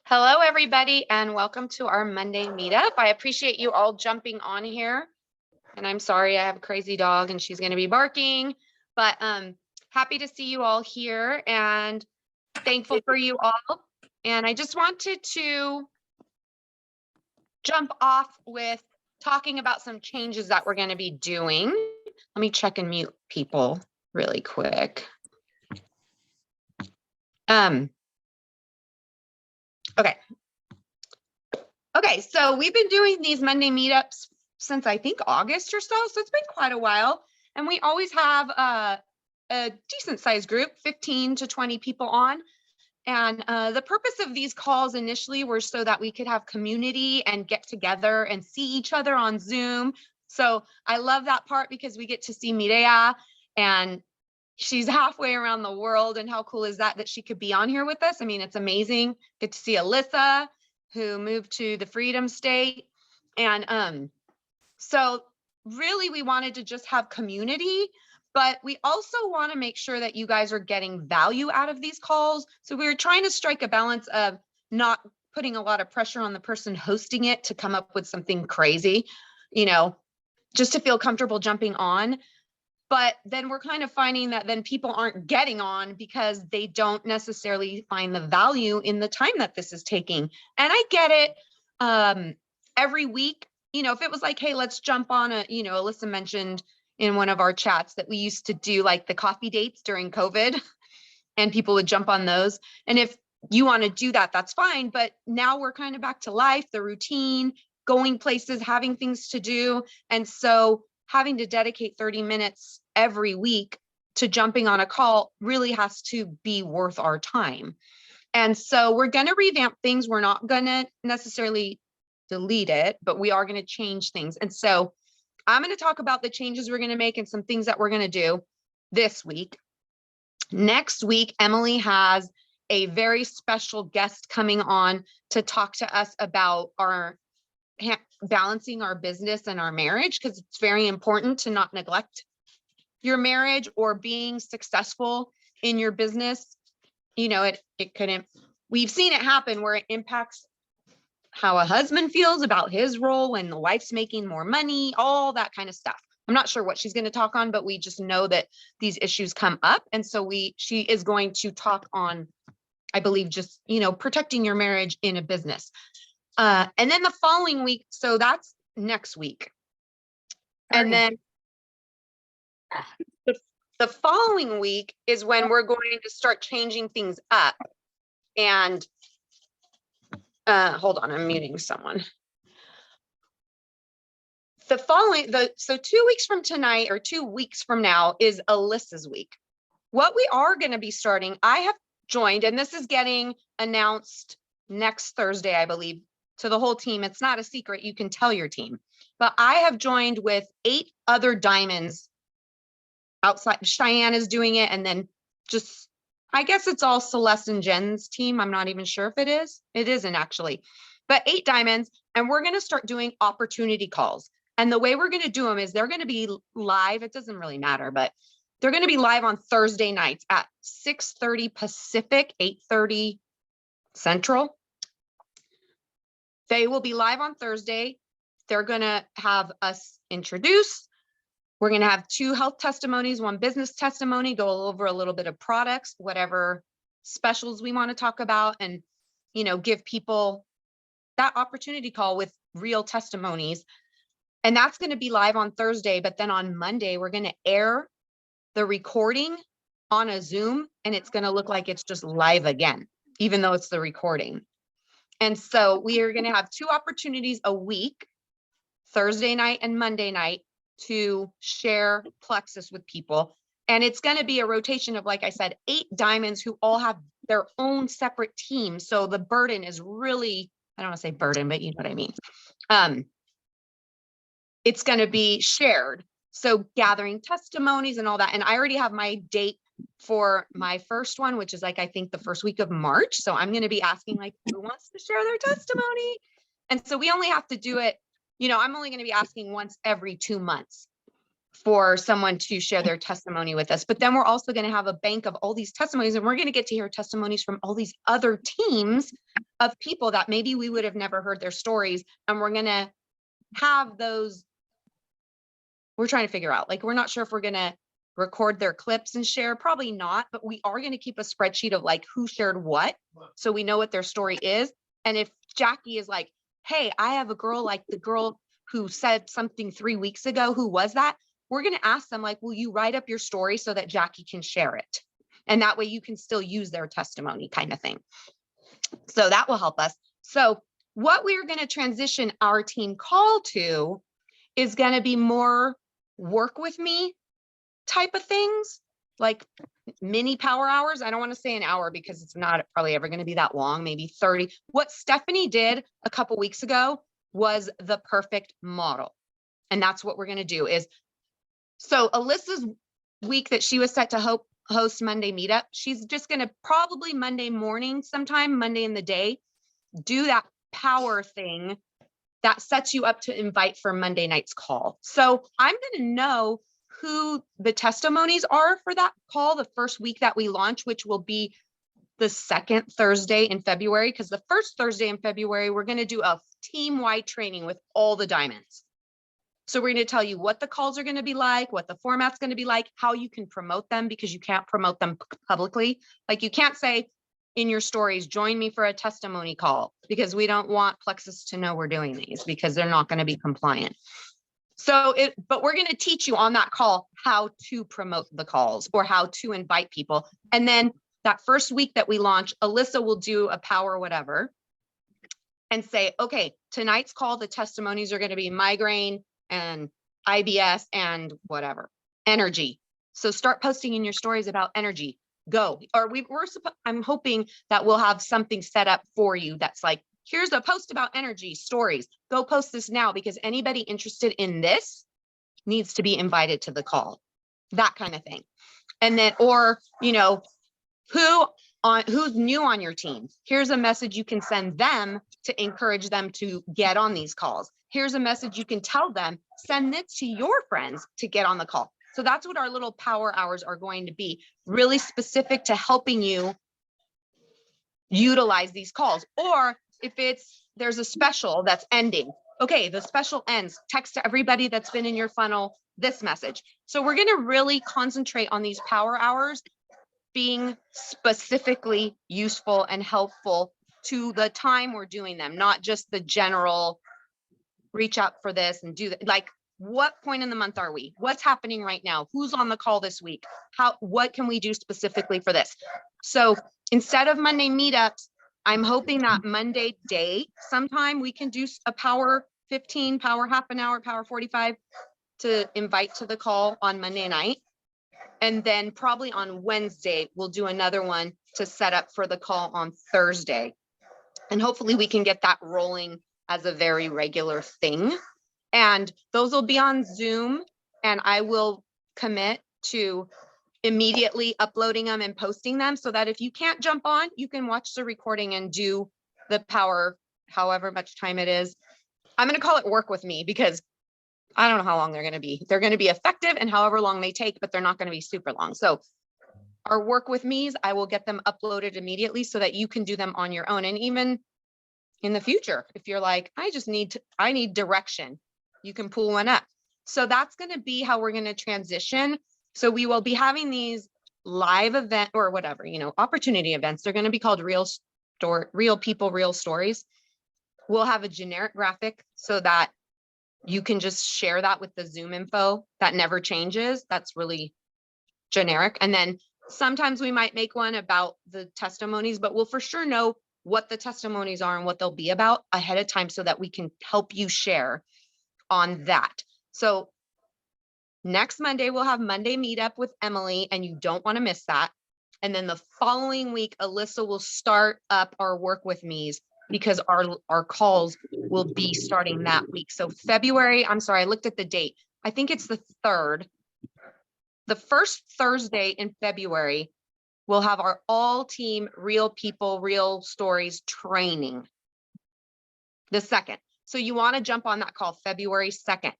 Hello, everybody, and welcome to our Monday meetup. I appreciate you all jumping on here. And I'm sorry, I have a crazy dog and she's going to be barking, but happy to see you all here and thankful for you all. And I just wanted to jump off with talking about some changes that we're going to be doing. Let me check and mute people really quick. Okay, so we've been doing these Monday meetups since I think August or so it's been quite a while. And we always have a decent sized group, 15 to 20 people on. And the purpose of these calls initially were so that we could have community and get together and see each other on Zoom. So I love that part because we get to see Mireya, and she's halfway around the world. And how cool is that she could be on here with us? I mean, it's amazing. Get to see Alyssa, who moved to the Freedom State. And so really we wanted to just have community, but we also want to make sure that you guys are getting value out of these calls. So we were trying to strike a balance of not putting a lot of pressure on the person hosting it to come up with something crazy, just to feel comfortable jumping on. But then we're kind of finding that then people aren't getting on because they don't necessarily find the value in the time that this is taking. And I get it. Every week, if it was like, hey, let's jump on Alyssa mentioned in one of our chats that we used to do like the coffee dates during COVID and people would jump on those. And if you want to do that, that's fine. But now we're kind of back to life, the routine, going places, having things to do. And so having to dedicate 30 minutes every week to jumping on a call really has to be worth our time. And so we're going to revamp things. We're not going to necessarily delete it, but we are going to change things. And so I'm going to talk about the changes we're going to make and some things that we're going to do this week. Next week, Emily has a very special guest coming on to talk to us about our balancing our business and our marriage, because it's very important to not neglect your marriage or being successful in your business. It couldn't, we've seen it happen where it impacts how a husband feels about his role when the wife's making more money, all that kind of stuff. I'm not sure what she's going to talk on, but we just know that these issues come up. And so she is going to talk on, I believe, just, protecting your marriage in a business. And then the following week, so that's next week. And then the following week is when we're going to start changing things up. And hold on, I'm muting someone. So 2 weeks from tonight or 2 weeks from now is Alyssa's week. What we are going to be starting, I have joined, and this is getting announced next Thursday, I believe, to the whole team. It's not a secret. You can tell your team. But I have joined with 8 other diamonds outside. Cheyenne is doing it. And then just, I guess it's all Celeste and Jen's team. I'm not even sure if it is. It isn't actually. But 8 diamonds. And we're going to start doing opportunity calls. And the way we're going to do them is they're going to be live. It doesn't really matter, but they're going to be live on Thursday nights at 6:30 Pacific, 8:30 Central. They will be live on Thursday. They're going to have us introduce. We're going to have 2 health testimonies, 1 business testimony, go over a little bit of products, whatever specials we want to talk about, and, give people that opportunity call with real testimonies. And that's going to be live on Thursday. But then on Monday, we're going to air the recording on a Zoom, and it's going to look like it's just live again, even though it's the recording. And so we are going to have 2 opportunities a week, Thursday night and Monday night, to share Plexus with people. And it's going to be a rotation of, like I said, 8 diamonds who all have their own separate teams. So the burden is really, I don't want to say burden, but you know what I mean. It's going to be shared. So gathering testimonies and all that. And I already have my date for my first one, which is I think the first week of March. So I'm going to be asking who wants to share their testimony. And so we only have to do it, I'm only going to be asking once every 2 months. for someone to share their testimony with us. But then we're also going to have a bank of all these testimonies, and we're going to get to hear testimonies from all these other teams of people that maybe we would have never heard their stories. And we're going to have those. We're trying to figure out, like, we're not sure if we're going to record their clips and share, probably not, but we are going to keep a spreadsheet of like who shared what, so we know what their story is. And if Jackie is like, hey, I have a girl like the girl who said something 3 weeks ago, who was that? We're going to ask them, like, will you write up your story so that Jackie can share it? And that way you can still use their testimony, kind of thing. So that will help us. So what we're going to transition our team call to is going to be more work with me type of things, like mini power hours. I don't want to say an hour because it's not probably ever going to be that long, maybe 30. What Stephanie did a couple weeks ago was the perfect model. And that's what we're going to do is, so Alyssa's week that she was set to host Monday Meetup, she's just going to probably Monday morning, sometime Monday in the day, do that power thing that sets you up to invite for Monday night's call. So I'm going to know who the testimonies are for that call the first week that we launch, which will be the second Thursday in February, because the first Thursday in February, we're going to do a team-wide training with all the diamonds. So we're going to tell you what the calls are going to be like, what the format's going to be like, how you can promote them, because you can't promote them publicly. Like, you can't say in your stories, join me for a testimony call, because we don't want Plexus to know we're doing these, because they're not going to be compliant. So but we're going to teach you on that call how to promote the calls or how to invite people. And then that first week that we launch, Alyssa will do a power whatever and say, okay, tonight's call, the testimonies are going to be migraine and IBS and whatever, energy. So start posting in your stories about energy. Go. Or I'm hoping that we'll have something set up for you that's like, here's a post about energy stories. Go post this now, because anybody interested in this needs to be invited to the call, that kind of thing. And then, or, you know, who's new on your team? Here's a message you can send them to encourage them to get on these calls. Here's a message you can tell them, send this to your friends to get on the call. So that's what our little power hours are going to be, really specific to helping you utilize these calls. Or if there's a special that's ending, okay, the special ends, text to everybody that's been in your funnel this message. So we're going to really concentrate on these power hours being specifically useful and helpful to the time we're doing them, not just the general reach out for this and do that. Like, what point in the month are we? What's happening right now? Who's on the call this week? What can we do specifically for this? So instead of Monday meetups, I'm hoping that Monday day sometime we can do a power 15, power half an hour, power 45 to invite to the call on Monday night. And then probably on Wednesday, we'll do another one to set up for the call on Thursday. And hopefully we can get that rolling as a very regular thing. And those will be on Zoom, and I will commit to immediately uploading them and posting them so that if you can't jump on, you can watch the recording and do the power, however much time it is. I'm going to call it work with me, because I don't know how long they're going to be. They're going to be effective and however long they take, but they're not going to be super long. So our work with me's, I will get them uploaded immediately so that you can do them on your own. And even in the future, if you're like, I need direction, you can pull one up. So that's going to be how we're going to transition. So we will be having these live event or whatever, opportunity events. They're going to be called real people, real stories. We'll have a generic graphic so that you can just share that with the Zoom info that never changes. That's really generic. And then sometimes we might make one about the testimonies, but we'll for sure know what the testimonies are and what they'll be about ahead of time so that we can help you share on that. So next Monday, we'll have Monday Meetup with Emily, and you don't want to miss that. And then the following week, Alyssa will start up our work with me's, because our calls will be starting that week. So I looked at the date. I think it's the 3rd. The first Thursday in February, we'll have our all team real people, real stories training. The 2nd. So you want to jump on that call February 2nd.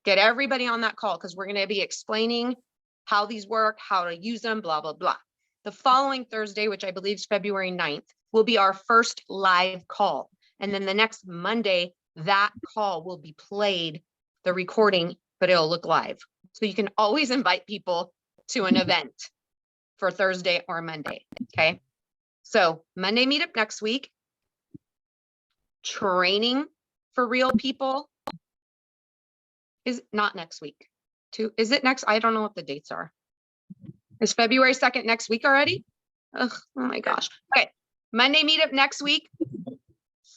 Get everybody on that call because we're going to be explaining how these work, how to use them, blah, blah, blah. The following Thursday, which I believe is February 9th, will be our first live call. And then the next Monday, that call will be played, the recording, but it'll look live. So you can always invite people to an event for Thursday or Monday. Okay. So Monday meetup next week. Training for real people is not next week. Is it next? I don't know what the dates are. Is February 2nd next week already? Ugh, oh my gosh. Okay. Monday meetup next week.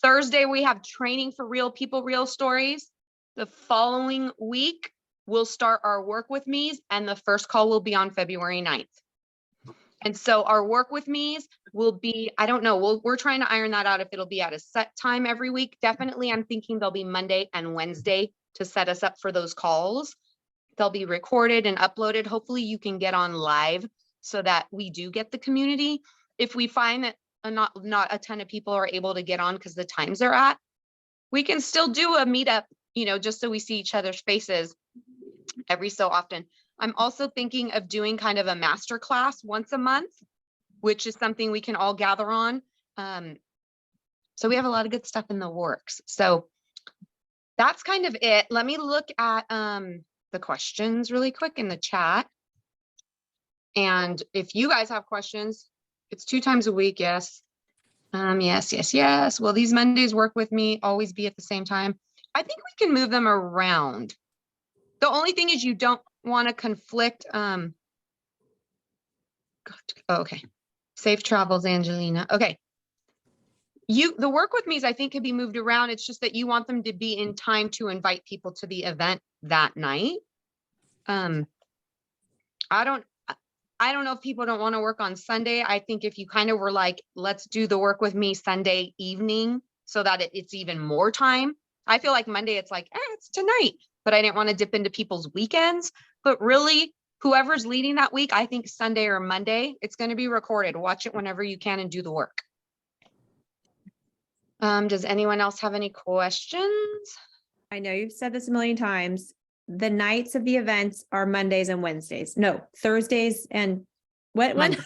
Thursday, we have training for real people, real stories. The following week, we'll start our work with me's, and the first call will be on February 9th. And so our work with me's will be, I don't know, we're trying to iron that out if it'll be at a set time every week. Definitely, I'm thinking they'll be Monday and Wednesday to set us up for those calls. They'll be recorded and uploaded. Hopefully you can get on live so that we do get the community. If we find that not a ton of people are able to get on because the times they're at, we can still do a meetup, just so we see each other's faces every so often. I'm also thinking of doing kind of a master class once a month, which is something we can all gather on. So we have a lot of good stuff in the works. So that's kind of it. Let me look at the questions really quick in the chat. And if you guys have questions, it's 2 times a week. Yes. Yes. Will these Mondays work with me? Always be at the same time? I think we can move them around. The only thing is you don't want to conflict. Okay. Safe travels, Angelina. Okay. The work with me's I think could be moved around. It's just that you want them to be in time to invite people to the event that night. I don't know if people don't want to work on Sunday. I think if you kind of were like, let's do the work with me Sunday evening so that it's even more time. I feel like Monday, it's like, it's tonight, but I didn't want to dip into people's weekends. But really, whoever's leading that week, I think Sunday or Monday, it's going to be recorded. Watch it whenever you can and do the work. Does anyone else have any questions? I know you've said this a million times. The nights of the events are Mondays and Wednesdays. No, Thursdays and when?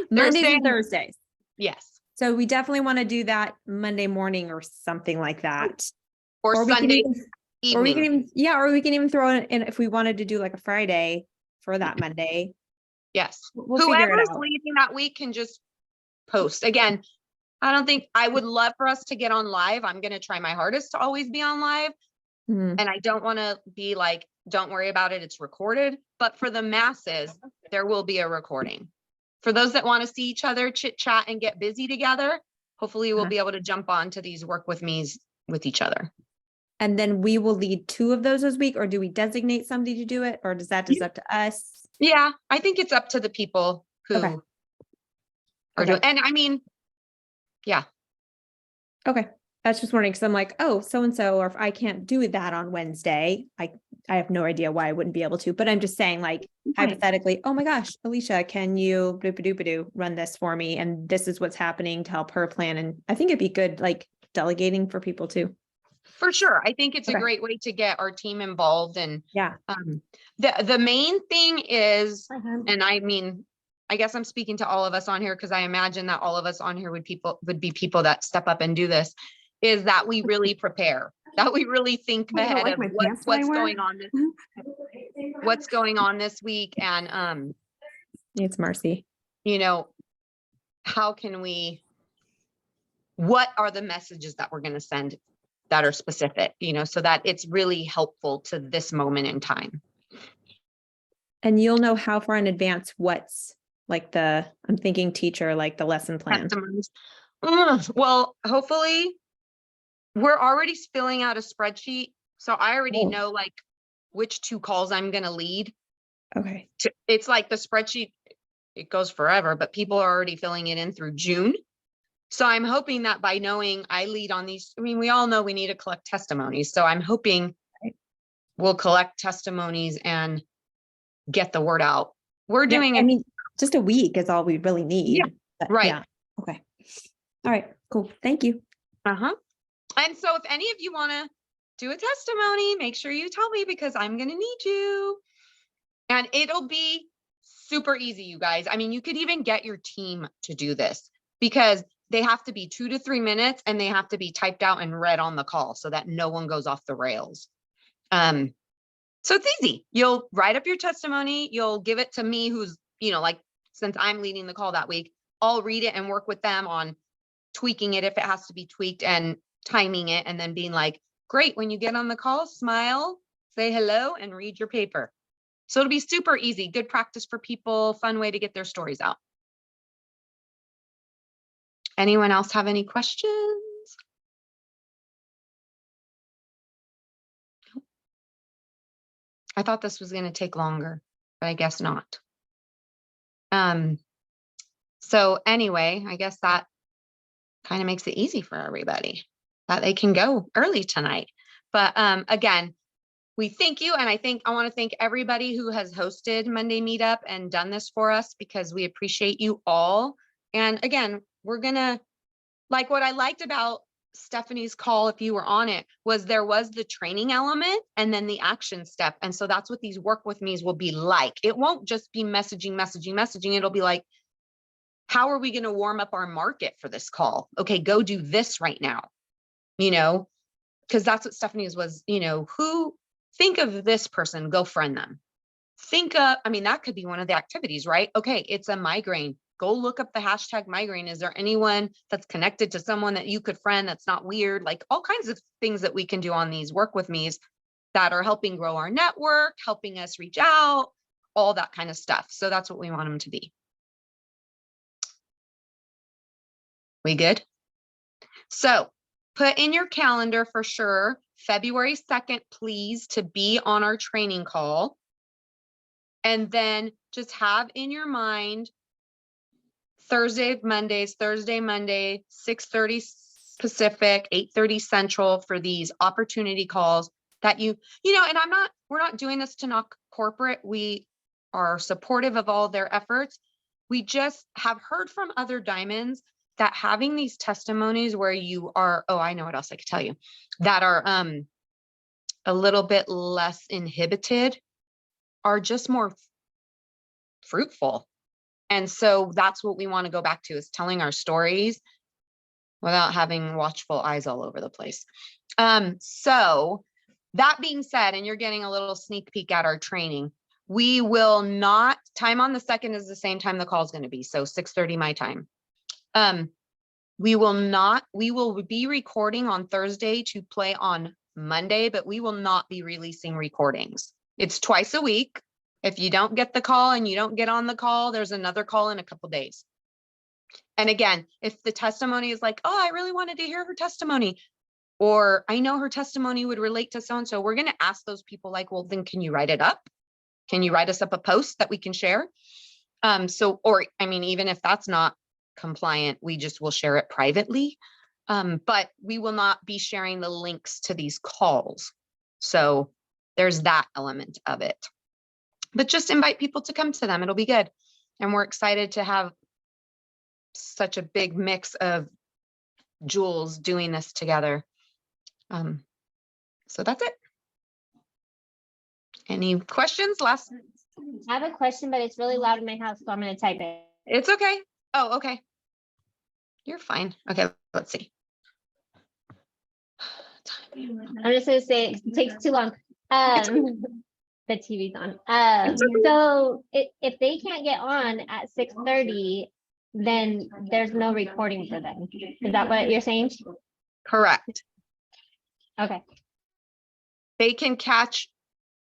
Mondays and Thursdays. Yes. So we definitely want to do that Monday morning or something like that. Or Sunday evening. Or we can even throw it in if we wanted to do like a Friday for that Monday. Yes. We'll figure it out. Leading that week can just post. Again, I would love for us to get on live. I'm going to try my hardest to always be on live. And I don't want to be like, don't worry about it. It's recorded. But for the masses, there will be a recording. For those that want to see each other, chit chat and get busy together, hopefully we'll be able to jump on to these work with me's with each other. And then we will lead 2 of those this week, or do we designate somebody to do it? Or does that just up to us? Yeah, I think it's up to the people who are doing, and I mean, yeah. Okay. That's just wondering because I'm like, oh, so-and-so, or if I can't do that on Wednesday, I have no idea why I wouldn't be able to, but I'm just saying like hypothetically, oh my gosh, Alicia, can you run this for me? And this is what's happening to help her plan. And I think it'd be good, like delegating for people too. For sure. I think it's a great way to get our team involved. And the main thing is, and I mean, I guess I'm speaking to all of us on here because I imagine that all of us on here would be people that step up and do this, is that we really prepare, that we really think ahead of what's going on this week. And it's Marcy. How can what are the messages that we're going to send that are specific, so that it's really helpful to this moment in time. And you'll know how far in advance what's like I'm thinking teacher, like the lesson plan. Well, hopefully we're already filling out a spreadsheet. So I already know like which 2 calls I'm going to lead. Okay. It's like the spreadsheet, it goes forever, but people are already filling it in through June. So I'm hoping that by knowing I lead on these, I mean, we all know we need to collect testimonies. So I'm hoping we'll collect testimonies and get the word out. We're doing it. I mean, just a week is all we really need. Yeah, right. Yeah. Okay. All right, cool. Thank you. And so if any of you want to do a testimony. Make sure you tell me because I'm going to need you. And it'll be super easy, you guys. I mean, you could even get your team to do this because they have to be 2 to 3 minutes and they have to be typed out and read on the call so that no one goes off the rails. So it's easy. You'll write up your testimony. You'll give it to me who's, like, since I'm leading the call that week, I'll read it and work with them on tweaking it if it has to be tweaked and timing it and then being like, great, when you get on the call, smile, say hello and read your paper. So it'll be super easy, good practice for people, fun way to get their stories out. Anyone else have any questions? I thought this was going to take longer, but I guess not. So anyway, I guess that kind of makes it easy for everybody that they can go early tonight. But again, we thank you. And I want to thank everybody who has hosted Monday Meetup and done this for us because we appreciate you all. And again, we're going to, like, what I liked about Stephanie's call, if you were on it, was there was the training element and then the action step. And so that's what these work with me's will be like. It won't just be messaging. It'll be like, how are we going to warm up our market for this call? Okay, go do this right now, because that's what Stephanie's was, who think of this person, go friend them. That could be one of the activities, right? Okay, it's a migraine. Go look up the hashtag migraine. Is there anyone that's connected to someone that you could friend that's not weird? Like all kinds of things that we can do on these work with me's that are helping grow our network, helping us reach out, all that kind of stuff. So that's what we want them to be. We good? So put in your calendar for sure, February 2nd, please, to be on our training call. And then just have in your mind Thursday, Monday, 6:30 Pacific, 8:30 Central for these opportunity calls that and we're not doing this to knock corporate. We are supportive of all their efforts. We just have heard from other diamonds that having these testimonies where you are, I know what else I could tell you, that are a little bit less inhibited are just more fruitful. And so that's what we want to go back to, is telling our stories without having watchful eyes all over the place. So that being said, and you're getting a little sneak peek at our training, we will not, time on the 2nd is the same time the call is going to be. So 6:30 my time. We will be recording on Thursday to play on Monday, but we will not be releasing recordings. It's twice a week. If you don't get the call and you don't get on the call, there's another call in a couple days. And again, if the testimony is like, I really wanted to hear her testimony, or I know her testimony would relate to so-and-so, we're going to ask those people like, well, then can you write it up? Can you write us up a post that we can share? Even if that's not compliant, we just will share it privately. But we will not be sharing the links to these calls. So there's that element of it. But just invite people to come to them. It'll be good. And we're excited to have such a big mix of jewels doing this together. So that's it. Any questions? I have a question, but it's really loud in my house, so I'm going to type it. It's okay. Oh, okay. You're fine. Okay, let's see. I'm just going to say it takes too long. The TV's on. So if they can't get on at 6:30, then there's no recording for them. Is that what you're saying? Correct. Okay. They can catch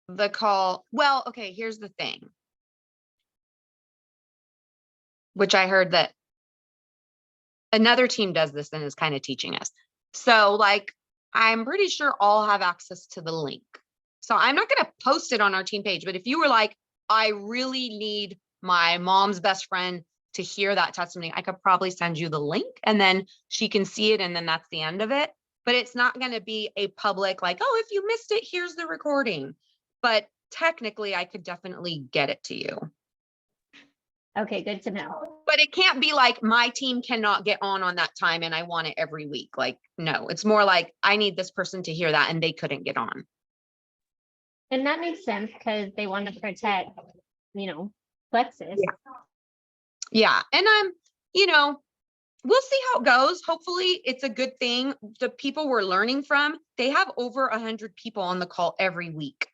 the call. Well, okay, here's the thing, which I heard that another team does this and is kind of teaching us. So I'm pretty sure all have access to the link. So I'm not going to post it on our team page, but if you were like, I really need my mom's best friend to hear that testimony, I could probably send you the link and then she can see it. And then that's the end of it. But it's not going to be a public, if you missed it, here's the recording. But technically I could definitely get it to you. Okay, good to know. But it can't be like my team cannot get on that time and I want it every week. Like, no, it's more like I need this person to hear that and they couldn't get on. And that makes sense because they want to protect, Plexus. Yeah. And we'll see how it goes. Hopefully it's a good thing. The people we're learning from, they have over 100 people on the call every week.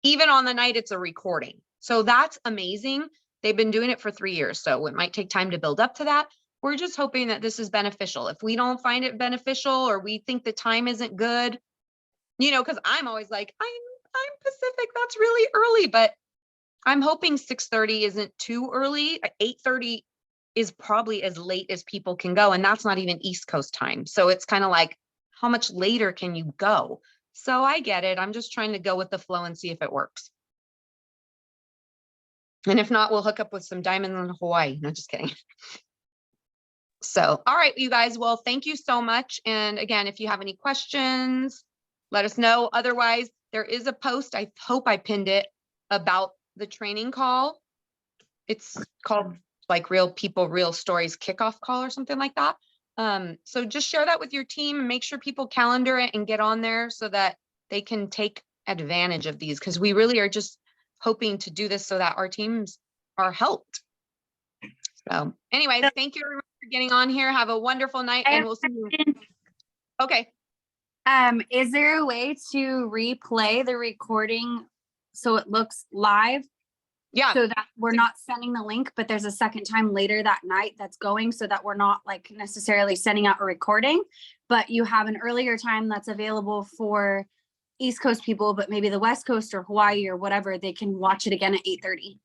Even on the night it's a recording. So that's amazing. They've been doing it for 3 years. So it might take time to build up to that. We're just hoping that this is beneficial. If we don't find it beneficial or we think the time isn't good, because I'm always like, I'm Pacific, that's really early, but I'm hoping 6:30 isn't too early. 8:30 is probably as late as people can go. And that's not even East Coast time. So it's kind of like, how much later can you go? So I get it. I'm just trying to go with the flow and see if it works. And if not, we'll hook up with some diamonds in Hawaii. No, just kidding. So, all right, you guys. Well, thank you so much. And again, if you have any questions, let us know. Otherwise, there is a post. I hope I pinned it about the training call. It's called like Real People, Real Stories kickoff call or something like that. So just share that with your team and make sure people calendar it and get on there so that they can take advantage of these, because we really are just hoping to do this so that our teams are helped. So anyways, thank you everyone for getting on here. Have a wonderful night and we'll see you. Okay. Is there a way to replay the recording so it looks live? Yeah. So that we're not sending the link, but there's a second time later that night that's going, so that we're not like necessarily sending out a recording, but you have an earlier time that's available for East Coast people, but maybe the West Coast or Hawaii or whatever, they can watch it again at 8:30.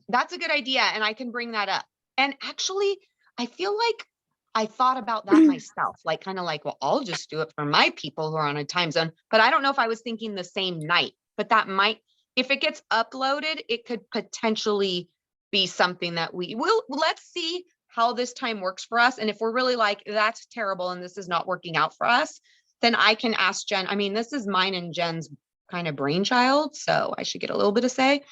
That's a good idea. And I can bring that up. And actually, I feel like I thought about that myself, like kind of like, well, I'll just do it for my people who are on a time zone. But I don't know if I was thinking the same night, but that might, if it gets uploaded, it could potentially be something that we will. Let's see how this time works for us. And if we're really like, that's terrible and this is not working out for us, then I can ask Jen. I mean, this is mine and Jen's kind of brainchild, so I should get a little bit of say.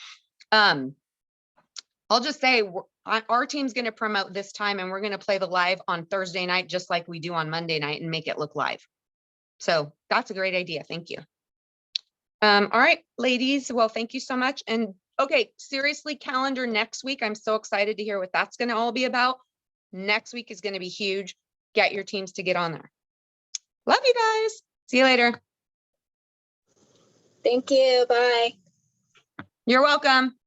I'll just say our team's going to promote this time and we're going to play the live on Thursday night, just like we do on Monday night, and make it look live. So that's a great idea. Thank you. All right, ladies. Well, thank you so much. And okay, seriously, calendar next week. I'm so excited to hear what that's going to all be about. Next week is going to be huge. Get your teams to get on there. Love you guys. See you later. Thank you. Bye. You're welcome.